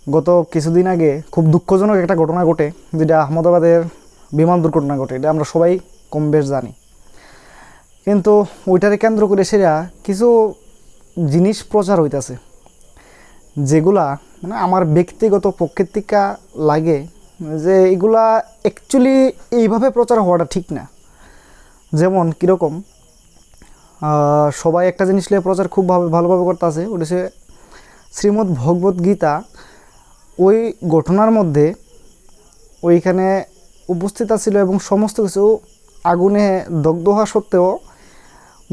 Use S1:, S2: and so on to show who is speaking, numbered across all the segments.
S1: গত কিছুদিন আগে খুব দুঃখজনক একটা ঘটনা ঘটে, যেটা আহমেদাবাদের বিমান দুর্ঘটনা ঘটে। এটা আমরা সবাই কম বেশ জানি। কিন্তু ওইটারে কেন্দ্র করে সেরা কিছু জিনিস প্রচার হইতাছে, যেগুলা মানে আমার ব্যক্তিগত পক্ষের থেকে লাগে যে এগুলা অ্যাকচুয়ালি এইভাবে প্রচার হওয়াটা ঠিক না। যেমন কীরকম, সবাই একটা জিনিস নিয়ে প্রচার খুব ভালোভাবে করতেছে, ওটা সে শ্রীমদ্ ভগবত গীতা। ওই ঘটনার মধ্যে ওইখানে উপস্থিত ছিল এবং সমস্ত কিছু আগুনে দগ্ধ হওয়া সত্ত্বেও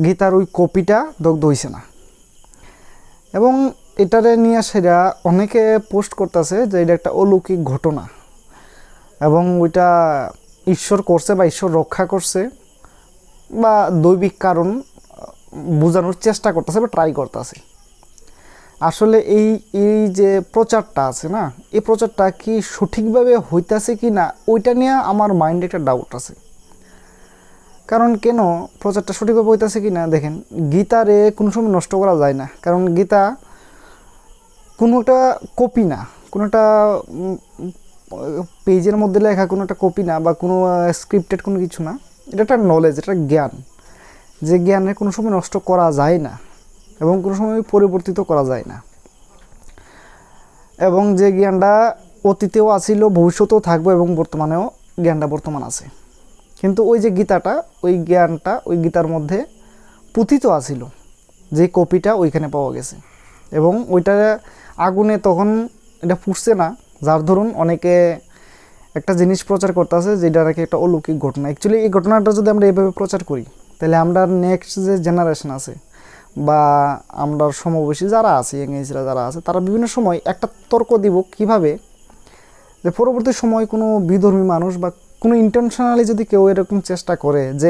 S1: গীতার ওই কপিটা দগ্ধ হয়েছে না। এবং এটারে নিয়ে সেটা অনেকে পোস্ট করতেছে যে এটা একটা অলৌকিক ঘটনা এবং ওইটা ঈশ্বর করছে বা ঈশ্বর রক্ষা করছে বা দৈবিক কারণ বোঝানোর চেষ্টা করতেছে বা ট্রাই করতেছে। আসলে এই এই যে প্রচারটা আছে না, এই প্রচারটা কি সঠিকভাবে হইতাছে কি না, ওইটা নিয়ে আমার মাইন্ডে একটা ডাউট আছে। কারণ কেন প্রচারটা সঠিকভাবে হইতাছে কি না, দেখেন গীতারে কোনো সময় নষ্ট করা যায় না। কারণ গীতা কোনো একটা কপি না, কোনো একটা পেজের মধ্যে লেখা কোনো একটা কপি না, বা কোনো স্ক্রিপ্টেড কোনো কিছু না। এটা একটা নলেজ, এটা জ্ঞান, যে জ্ঞানের কোনো সময় নষ্ট করা যায় না এবং কোনো সময় পরিবর্তিত করা যায় না। এবং যে জ্ঞানটা অতীতেও আছিল, ভবিষ্যতেও থাকবে এবং বর্তমানেও জ্ঞানটা বর্তমান আছে। কিন্তু ওই যে গীতাটা, ওই জ্ঞানটা ওই গীতার মধ্যে পুঁথিত আছিল, যে কপিটা ওইখানে পাওয়া গেছে। এবং ওইটা আগুনে তখন এটা ফুটছে না, যার ধরুন অনেকে একটা জিনিস প্রচার করতেছে যেটা নাকি একটা অলৌকিক ঘটনা। অ্যাকচুয়ালি এই ঘটনাটা যদি আমরা এইভাবে প্রচার করি, তাহলে আমরা নেক্সট যে জেনারেশন আছে বা আমরা সমবয়সী যারা আছে, ইংরেজরা যারা আছে, তারা বিভিন্ন সময় একটা তর্ক দিব কিভাবে যে পরবর্তী সময় কোনো বিধর্মী মানুষ বা কোনো ইন্টেনশনালি যদি কেউ এরকম চেষ্টা করে যে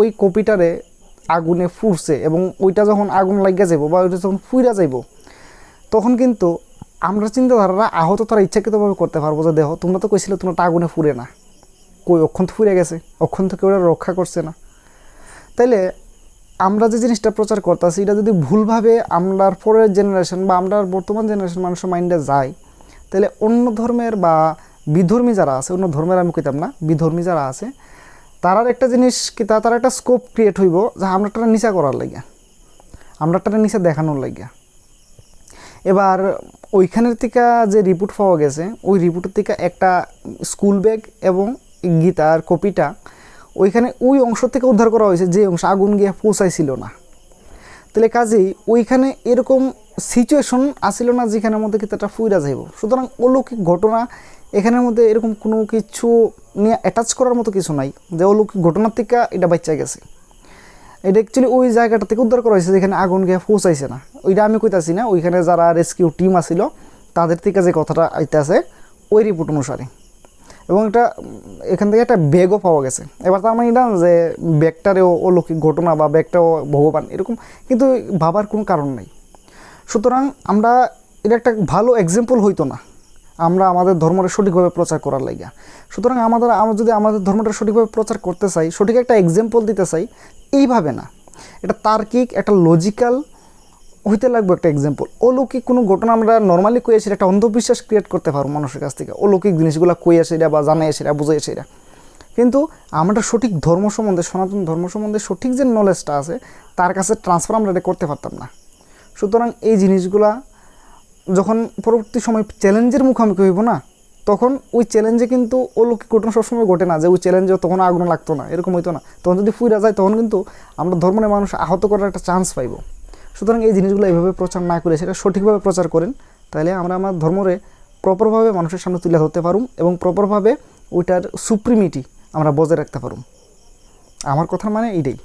S1: ওই কপিটারে আগুনে ফুটছে এবং ওইটা যখন আগুন লাগিয়া যাইব বা ওইটা যখন ফুইরা যাইব, তখন কিন্তু আমরা চিন্তাধারারা আহত তারা ইচ্ছাকৃতভাবে করতে পারবো যে দেখো তোমরা তো কইছিলে তোমরা আগুনে ফুরে না, কই অক্ষণ তো ফুরে গেছে, অক্ষণ তো কেউ রক্ষা করছে না। তাইলে আমরা যে জিনিসটা প্রচার করতেছি এটা যদি ভুলভাবে আমরার পরের জেনারেশন বা আমরা বর্তমান জেনারেশন মানুষের মাইন্ডে যায়, তাহলে অন্য ধর্মের বা বিধর্মী যারা আছে, অন্য ধর্মের আমি কইতাম না, বিধর্মী যারা আছে, তারার একটা জিনিস কি, তার একটা স্কোপ ক্রিয়েট হইব যে আমরাটা নিচা করার লাগিয়া, আমরাটা নিচা দেখানোর লাগিয়া। এবার ওইখানের থেকে যে রিপোর্ট পাওয়া গেছে, ওই রিপোর্টের থেকে একটা স্কুল ব্যাগ এবং গীতার কপিটা ওইখানে ওই অংশ থেকে উদ্ধার করা হয়েছে, যে অংশ আগুন গিয়ে পৌঁছাইছিল না। তাহলে কাজেই ওইখানে এরকম সিচুয়েশন আসিল না যেখানের মধ্যে গীতাটা ফুইরা যাইব। সুতরাং অলৌকিক ঘটনা এখানের মধ্যে এরকম কোনো কিছু নিয়ে অ্যাটাচ করার মতো কিছু নাই যে অলৌকিক ঘটনার থেকে এটা বাচ্চা গেছে। এটা অ্যাকচুয়ালি ওই জায়গাটা থেকে উদ্ধার করা হয়েছে যেখানে আগুন গিয়ে পৌঁছাইছে না। ওইটা আমি কইতাছি না, ওইখানে যারা রেস্কিউ টিম আসিল তাদের থেকে যে কথাটা আইতেছে ওই রিপোর্ট অনুসারে। এবং এটা এখান থেকে একটা ব্যাগও পাওয়া গেছে। এবার তার মানে এটা যে ব্যাগটারেও অলৌকিক ঘটনা বা ব্যাগটাও ভগবান এরকম কিন্তু ভাবার কোনো কারণ নেই। সুতরাং আমরা এটা একটা ভালো এক্সাম্পল হইতো না আমরা আমাদের ধর্মটা সঠিকভাবে প্রচার করার লাগিয়া। সুতরাং আমরা যদি আমাদের ধর্মটা সঠিকভাবে প্রচার করতে চাই, সঠিক একটা এক্সাম্পল দিতে চাই, এইভাবে না, এটা তার্কিক একটা লজিক্যাল হইতে লাগবে একটা এক্সাম্পল। অলৌকিক কোনো ঘটনা আমরা নর্মালি কই আসি, একটা অন্ধবিশ্বাস ক্রিয়েট করতে পারবো মানুষের কাছ থেকে, অলৌকিক জিনিসগুলো কই আসে এটা বা জানাই আসে এটা বুঝাই আসে এটা। কিন্তু আমরা সঠিক ধর্ম সম্বন্ধে, সনাতন ধর্ম সম্বন্ধে সঠিক যে নলেজটা আছে তার কাছে ট্রান্সফার আমরা এটা করতে পারতাম না। সুতরাং এই জিনিসগুলা যখন পরবর্তী সময় চ্যালেঞ্জের মুখোমুখি হইব না, তখন ওই চ্যালেঞ্জে কিন্তু অলৌকিক ঘটনা সবসময় ঘটে না যে ওই চ্যালেঞ্জে তখন আগুন লাগতো না, এরকম হইতো না। তখন যদি ফুইরা যায় তখন কিন্তু আমরা ধর্মের মানুষ আহত করার একটা চান্স পাইব। সুতরাং এই জিনিসগুলো এইভাবে প্রচার না করে সেটা সঠিকভাবে প্রচার করেন, তাহলে আমরা আমার ধর্মরে প্রপারভাবে মানুষের সামনে তুলে ধরতে পারুম এবং প্রপারভাবে ওইটার সুপ্রিমিটি আমরা বজায় রাখতে পারুম। আমার কথা মানে এইটাই।